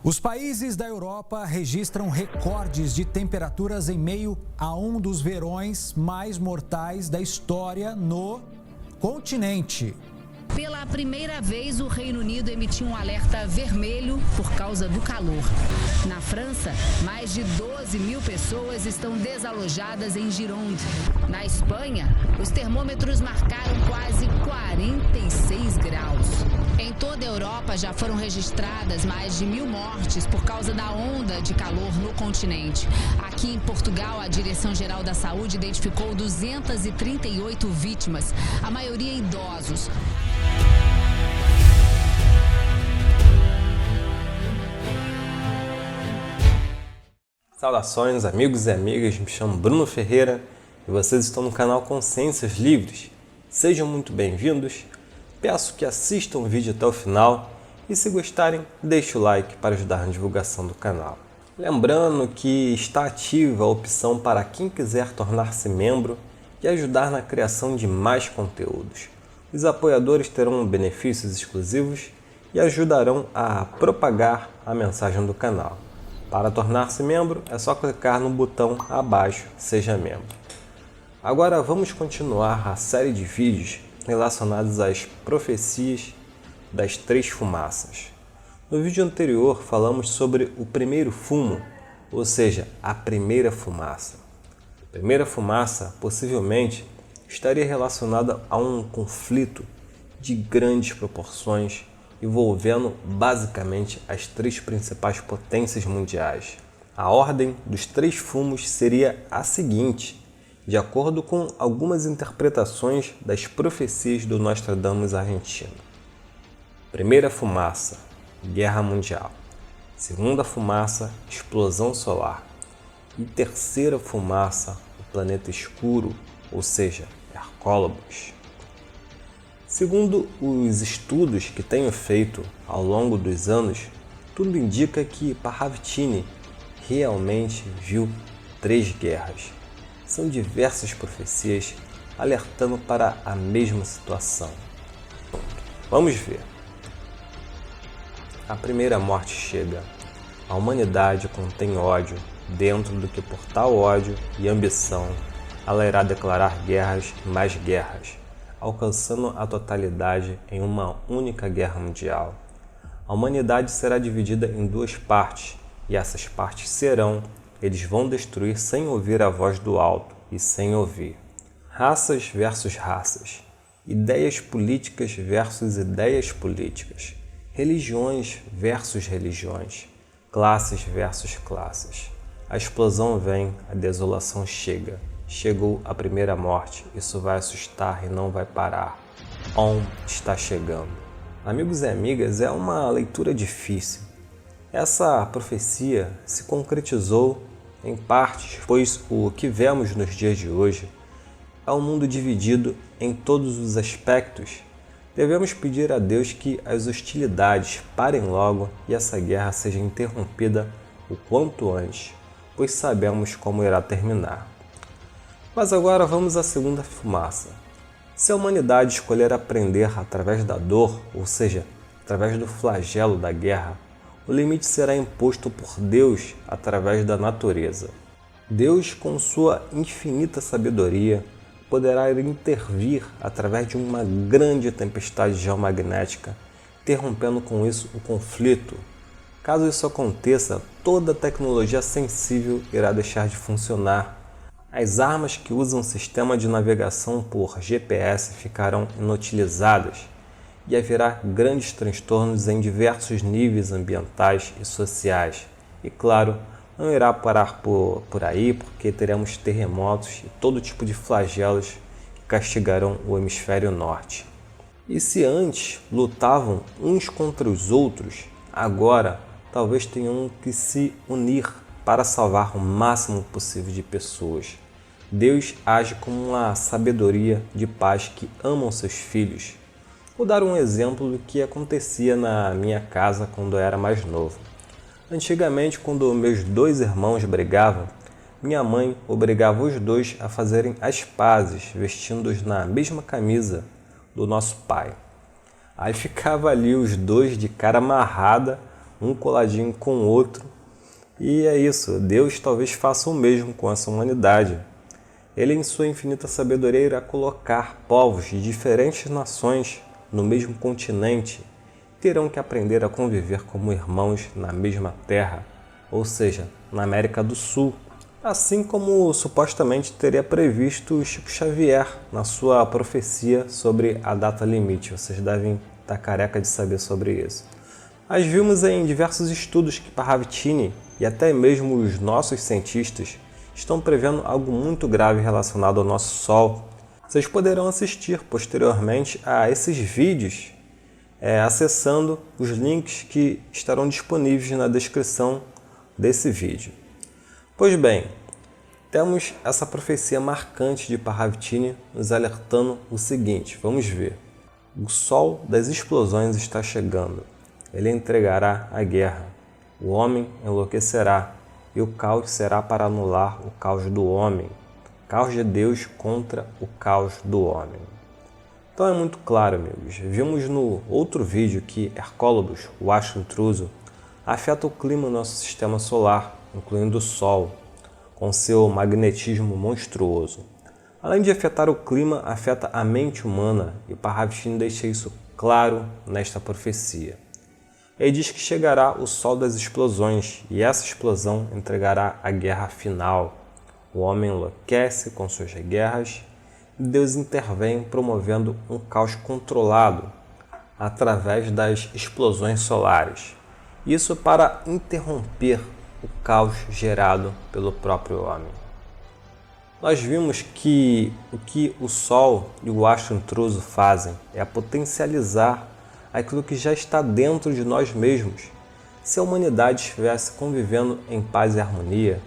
Os países da Europa registram recordes de temperaturas em meio a um dos verões mais mortais da história no continente. Pela primeira vez, o Reino Unido emitiu um alerta vermelho por causa do calor. Na França, mais de 12 mil pessoas estão desalojadas em Gironde. Na Espanha, os termômetros marcaram quase 46 graus. Em toda a Europa, já foram registradas mais de 1.000 mortes por causa da onda de calor no continente. Aqui em Portugal, a Direção-Geral da Saúde identificou 238 vítimas, a maioria idosos. Saudações amigos e amigas, me chamo Bruno Ferreira e vocês estão no canal Consciências Livres. Sejam muito bem-vindos, peço que assistam o vídeo até o final e se gostarem, deixe o like para ajudar na divulgação do canal. Lembrando que está ativa a opção para quem quiser tornar-se membro e ajudar na criação de mais conteúdos. Os apoiadores terão benefícios exclusivos e ajudarão a propagar a mensagem do canal. Para tornar-se membro, é só clicar no botão abaixo, Seja Membro. Agora vamos continuar a série de vídeos relacionados às profecias das três fumaças. No vídeo anterior falamos sobre o primeiro fumo, ou seja, a primeira fumaça. A primeira fumaça possivelmente estaria relacionada a um conflito de grandes proporções envolvendo basicamente as três principais potências mundiais. A ordem dos três fumos seria a seguinte, de acordo com algumas interpretações das profecias do Nostradamus argentino. Primeira fumaça, Guerra Mundial. Segunda fumaça, explosão solar. E terceira fumaça, o planeta escuro, ou seja, Hercólabus. Segundo os estudos que tenho feito ao longo dos anos, tudo indica que Parravicini realmente viu 3 guerras. São diversas profecias alertando para a mesma situação. Vamos ver. A primeira morte chega. A humanidade contém ódio dentro do que por tal ódio e ambição ela irá declarar guerras e mais guerras, alcançando a totalidade em uma única guerra mundial. A humanidade será dividida em 2 partes, e essas partes eles vão destruir sem ouvir a voz do alto e sem ouvir. Raças versus raças, ideias políticas versus ideias políticas, religiões versus religiões, classes versus classes. A explosão vem, a desolação chega. Chegou a primeira morte, isso vai assustar e não vai parar. Está chegando. Amigos e amigas, é uma leitura difícil. Essa profecia se concretizou em partes, pois o que vemos nos dias de hoje é um mundo dividido em todos os aspectos. Devemos pedir a Deus que as hostilidades parem logo e essa guerra seja interrompida o quanto antes, pois sabemos como irá terminar. Mas agora vamos à segunda fumaça. Se a humanidade escolher aprender através da dor, ou seja, através do flagelo da guerra, o limite será imposto por Deus através da natureza. Deus, com sua infinita sabedoria, poderá intervir através de uma grande tempestade geomagnética, interrompendo com isso o conflito. Caso isso aconteça, toda a tecnologia sensível irá deixar de funcionar. As armas que usam sistema de navegação por GPS ficarão inutilizadas e haverá grandes transtornos em diversos níveis ambientais e sociais. E claro, não irá parar por aí porque teremos terremotos e todo tipo de flagelos que castigarão o hemisfério norte. E se antes lutavam uns contra os outros, agora talvez tenham que se unir para salvar o máximo possível de pessoas. Deus age com uma sabedoria de pais que amam seus filhos. Vou dar um exemplo do que acontecia na minha casa quando eu era mais novo. Antigamente, quando meus 2 irmãos brigavam, minha mãe obrigava os 2 a fazerem as pazes, vestindo-os na mesma camisa do nosso pai. Aí ficava ali os 2 de cara amarrada, um coladinho com o outro. E é isso, Deus talvez faça o mesmo com essa humanidade. Ele, em sua infinita sabedoria, irá colocar povos de diferentes nações no mesmo continente. Terão que aprender a conviver como irmãos na mesma terra, ou seja, na América do Sul. Assim como supostamente teria previsto Chico Xavier na sua profecia sobre a data limite. Vocês devem estar careca de saber sobre isso. Mas vimos em diversos estudos que Parravicini e até mesmo os nossos cientistas estão prevendo algo muito grave relacionado ao nosso Sol. Vocês poderão assistir posteriormente a esses vídeos acessando os links que estarão disponíveis na descrição desse vídeo. Pois bem, temos essa profecia marcante de Parravicini nos alertando o seguinte, vamos ver. O sol das explosões está chegando, ele entregará a guerra, o homem enlouquecerá e o caos será para anular o caos do homem, caos de Deus contra o caos do homem. Então é muito claro, amigos, vimos no outro vídeo que Hercólobos, o astro intruso, afeta o clima do nosso sistema solar, incluindo o Sol, com seu magnetismo monstruoso. Além de afetar o clima, afeta a mente humana, e Parravicini deixa isso claro nesta profecia. Ele diz que chegará o sol das explosões, e essa explosão entregará a guerra final. O homem enlouquece com suas guerras, e Deus intervém promovendo um caos controlado através das explosões solares. Isso para interromper o caos gerado pelo próprio homem. Nós vimos que o que o Sol e o astro intruso fazem é potencializar aquilo que já está dentro de nós mesmos. Se a humanidade estivesse convivendo em paz e harmonia,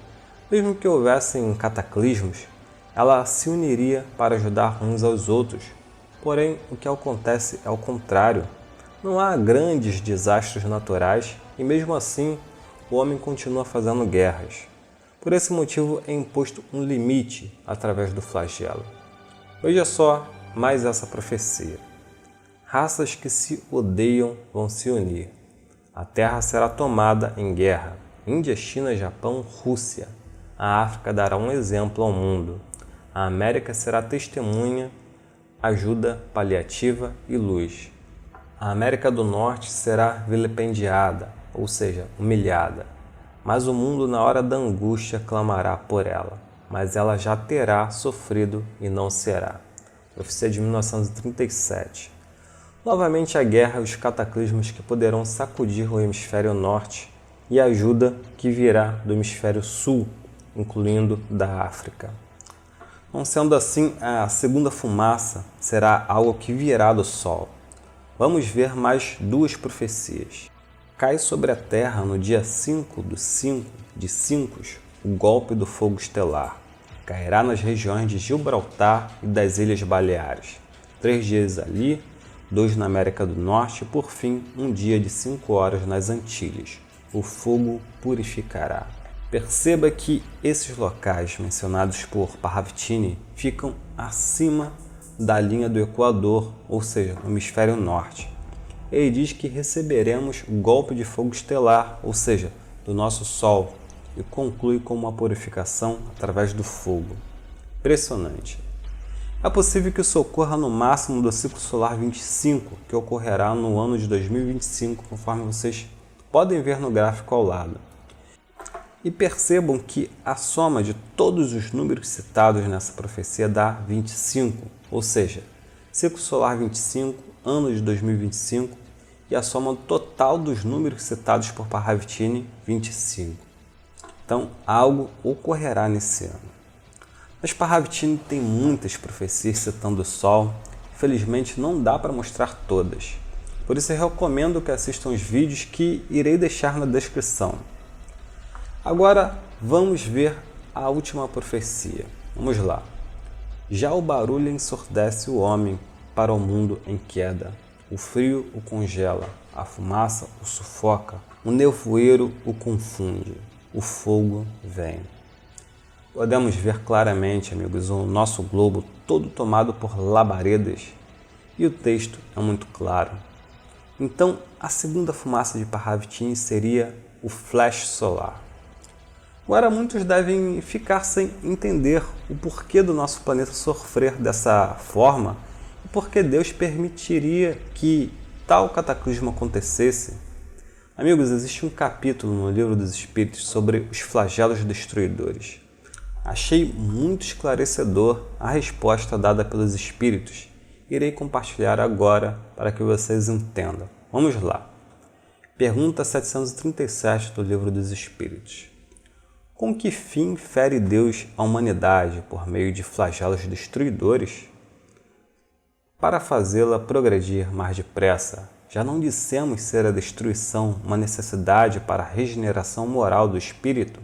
mesmo que houvessem cataclismos, ela se uniria para ajudar uns aos outros. Porém, o que acontece é o contrário. Não há grandes desastres naturais e, mesmo assim, o homem continua fazendo guerras. Por esse motivo é imposto um limite através do flagelo. Veja só mais essa profecia. Raças que se odeiam vão se unir. A Terra será tomada em guerra. Índia, China, Japão, Rússia. A África dará um exemplo ao mundo. A América será testemunha, ajuda paliativa e luz. A América do Norte será vilipendiada, ou seja, humilhada. Mas o mundo na hora da angústia clamará por ela. Mas ela já terá sofrido e não será. Profecia de 1937. Novamente a guerra e os cataclismos que poderão sacudir o hemisfério norte e a ajuda que virá do hemisfério sul, incluindo da África. Não sendo assim, a segunda fumaça será algo que virá do Sol. Vamos ver mais duas profecias. Cai sobre a Terra no dia 5 de 5 o golpe do fogo estelar. Cairá nas regiões de Gibraltar e das Ilhas Baleares. 3 dias ali, 2 na América do Norte e, por fim, um dia de 5 horas nas Antilhas. O fogo purificará. Perceba que esses locais mencionados por Parravicini ficam acima da linha do Equador, ou seja, no hemisfério norte. Ele diz que receberemos o golpe de fogo estelar, ou seja, do nosso Sol, e conclui com uma purificação através do fogo. Impressionante. É possível que isso ocorra no máximo do ciclo solar 25, que ocorrerá no ano de 2025, conforme vocês podem ver no gráfico ao lado. E percebam que a soma de todos os números citados nessa profecia dá 25, ou seja, ciclo solar 25, ano de 2025 e a soma total dos números citados por Parravicini, 25. Então, algo ocorrerá nesse ano. Mas Parravicini tem muitas profecias citando o Sol, infelizmente não dá para mostrar todas. Por isso eu recomendo que assistam os vídeos que irei deixar na descrição. Agora vamos ver a última profecia. Vamos lá. Já o barulho ensurdece o homem para o mundo em queda. O frio o congela, a fumaça o sufoca, o nevoeiro o confunde, o fogo vem. Podemos ver claramente, amigos, o nosso globo todo tomado por labaredas. E o texto é muito claro. Então, a segunda fumaça de Parravitini seria o flash solar. Agora, muitos devem ficar sem entender o porquê do nosso planeta sofrer dessa forma e por que Deus permitiria que tal cataclismo acontecesse. Amigos, existe um capítulo no Livro dos Espíritos sobre os flagelos destruidores. Achei muito esclarecedor a resposta dada pelos Espíritos. Irei compartilhar agora para que vocês entendam. Vamos lá. Pergunta 737 do Livro dos Espíritos. Com que fim fere Deus a humanidade por meio de flagelos destruidores? Para fazê-la progredir mais depressa, já não dissemos ser a destruição uma necessidade para a regeneração moral do espírito?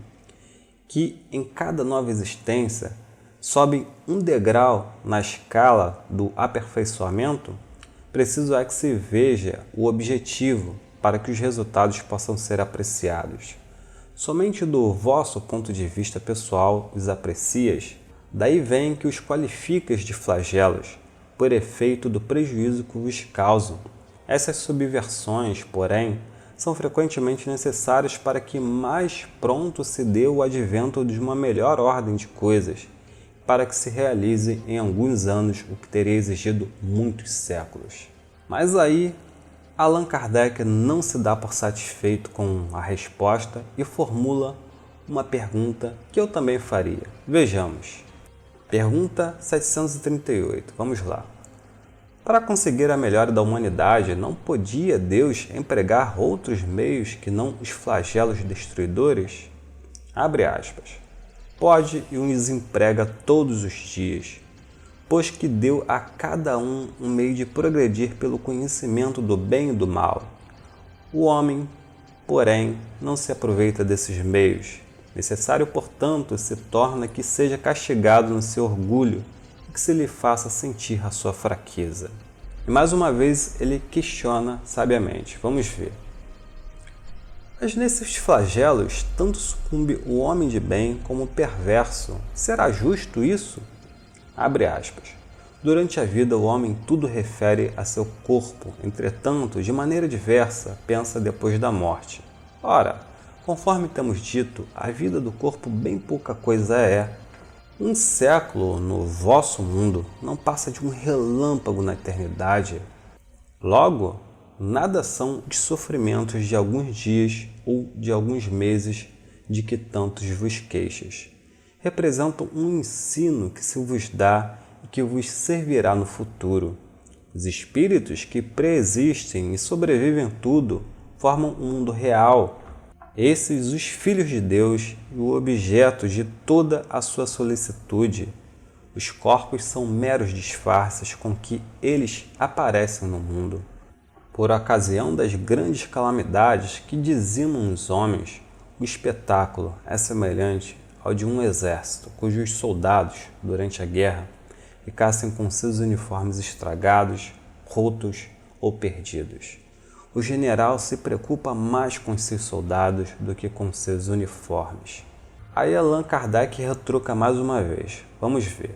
Que em cada nova existência sobe um degrau na escala do aperfeiçoamento? Preciso é que se veja o objetivo para que os resultados possam ser apreciados. Somente do vosso ponto de vista pessoal os aprecias, daí vem que os qualificas de flagelos, por efeito do prejuízo que vos causam. Essas subversões, porém, são frequentemente necessárias para que mais pronto se dê o advento de uma melhor ordem de coisas, para que se realize em alguns anos o que teria exigido muitos séculos. Mas aí, Allan Kardec não se dá por satisfeito com a resposta e formula uma pergunta que eu também faria. Vejamos. Pergunta 738. Vamos lá. Para conseguir a melhora da humanidade, não podia Deus empregar outros meios que não os flagelos destruidores? Abre aspas. Pode e os emprega todos os dias, pois que deu a cada um meio de progredir pelo conhecimento do bem e do mal. O homem, porém, não se aproveita desses meios. Necessário, portanto, se torna que seja castigado no seu orgulho e que se lhe faça sentir a sua fraqueza. E mais uma vez ele questiona sabiamente. Vamos ver. Mas nesses flagelos, tanto sucumbe o homem de bem como o perverso. Será justo isso? Abre aspas. Durante a vida, o homem tudo refere a seu corpo, entretanto, de maneira diversa, pensa depois da morte. Ora, conforme temos dito, a vida do corpo bem pouca coisa é. Um século no vosso mundo não passa de um relâmpago na eternidade. Logo, nada são os sofrimentos de alguns dias ou de alguns meses de que tantos vos queixas. Representam um ensino que se vos dá e que vos servirá no futuro. Os espíritos que preexistem e sobrevivem tudo formam um mundo real. Esses os filhos de Deus e o objeto de toda a sua solicitude. Os corpos são meros disfarces com que eles aparecem no mundo. Por ocasião das grandes calamidades que dizimam os homens, o espetáculo é semelhante ao de um exército cujos soldados, durante a guerra, ficassem com seus uniformes estragados, rotos ou perdidos. O general se preocupa mais com seus soldados do que com seus uniformes. Aí Allan Kardec retruca mais uma vez. Vamos ver.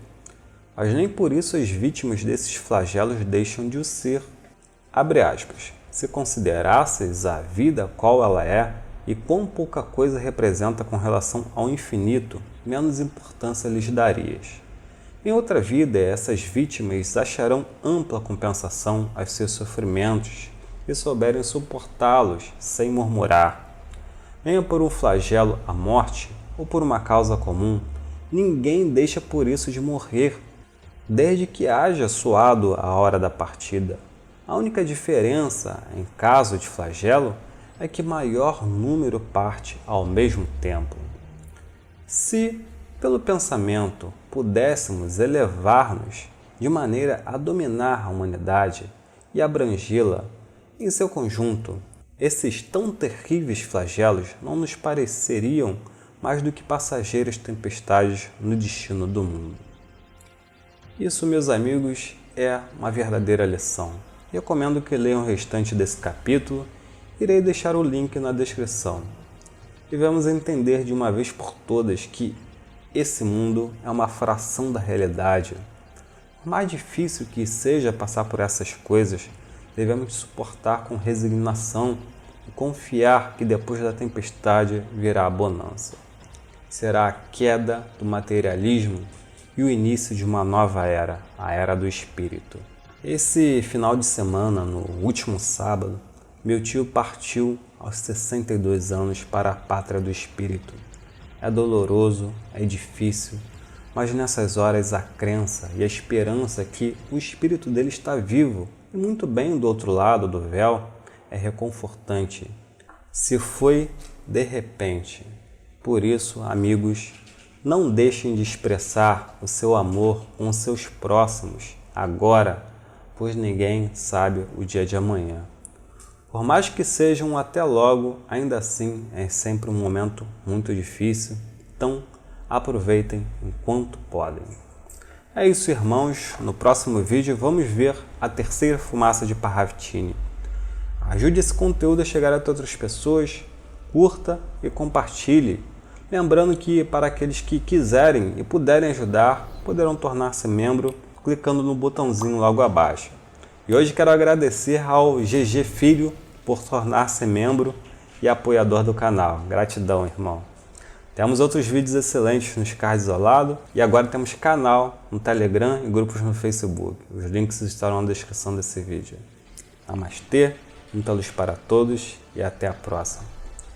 Mas nem por isso as vítimas desses flagelos deixam de o ser. Abre aspas. Se considerasseis a vida qual ela é e quão pouca coisa representa com relação ao infinito, menos importância lhes darias. Em outra vida, essas vítimas acharão ampla compensação aos seus sofrimentos e souberem suportá-los sem murmurar. Venha por um flagelo a morte ou por uma causa comum, ninguém deixa por isso de morrer, desde que haja soado a hora da partida. A única diferença, em caso de flagelo, é que maior número parte ao mesmo tempo. Se, pelo pensamento, pudéssemos elevar-nos de maneira a dominar a humanidade e abrangê-la em seu conjunto, esses tão terríveis flagelos não nos pareceriam mais do que passageiras tempestades no destino do mundo. Isso, meus amigos, é uma verdadeira lição. Recomendo que leiam o restante desse capítulo. Irei deixar o link na descrição. E vamos entender de uma vez por todas que esse mundo é uma fração da realidade. Por mais difícil que seja passar por essas coisas, devemos suportar com resignação e confiar que depois da tempestade virá a bonança. Será a queda do materialismo e o início de uma nova era, a era do espírito. Esse final de semana, no último sábado, meu tio partiu aos 62 anos para a pátria do espírito. É doloroso, é difícil, mas nessas horas a crença e a esperança que o espírito dele está vivo e muito bem do outro lado do véu é reconfortante. Se foi de repente. Por isso, amigos, não deixem de expressar o seu amor com os seus próximos agora, pois ninguém sabe o dia de amanhã. Por mais que seja um até logo, ainda assim é sempre um momento muito difícil, então aproveitem enquanto podem. É isso, irmãos. No próximo vídeo vamos ver a terceira fumaça de Parravitini. Ajude esse conteúdo a chegar a outras pessoas, curta e compartilhe. Lembrando que para aqueles que quiserem e puderem ajudar, poderão tornar-se membro clicando no botãozinho logo abaixo. E hoje quero agradecer ao GG Filho por tornar-se membro e apoiador do canal. Gratidão, irmão. Temos outros vídeos excelentes nos cards isolados e agora temos canal no Telegram e grupos no Facebook. Os links estarão na descrição desse vídeo. Namastê, muita luz para todos e até a próxima.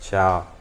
Tchau.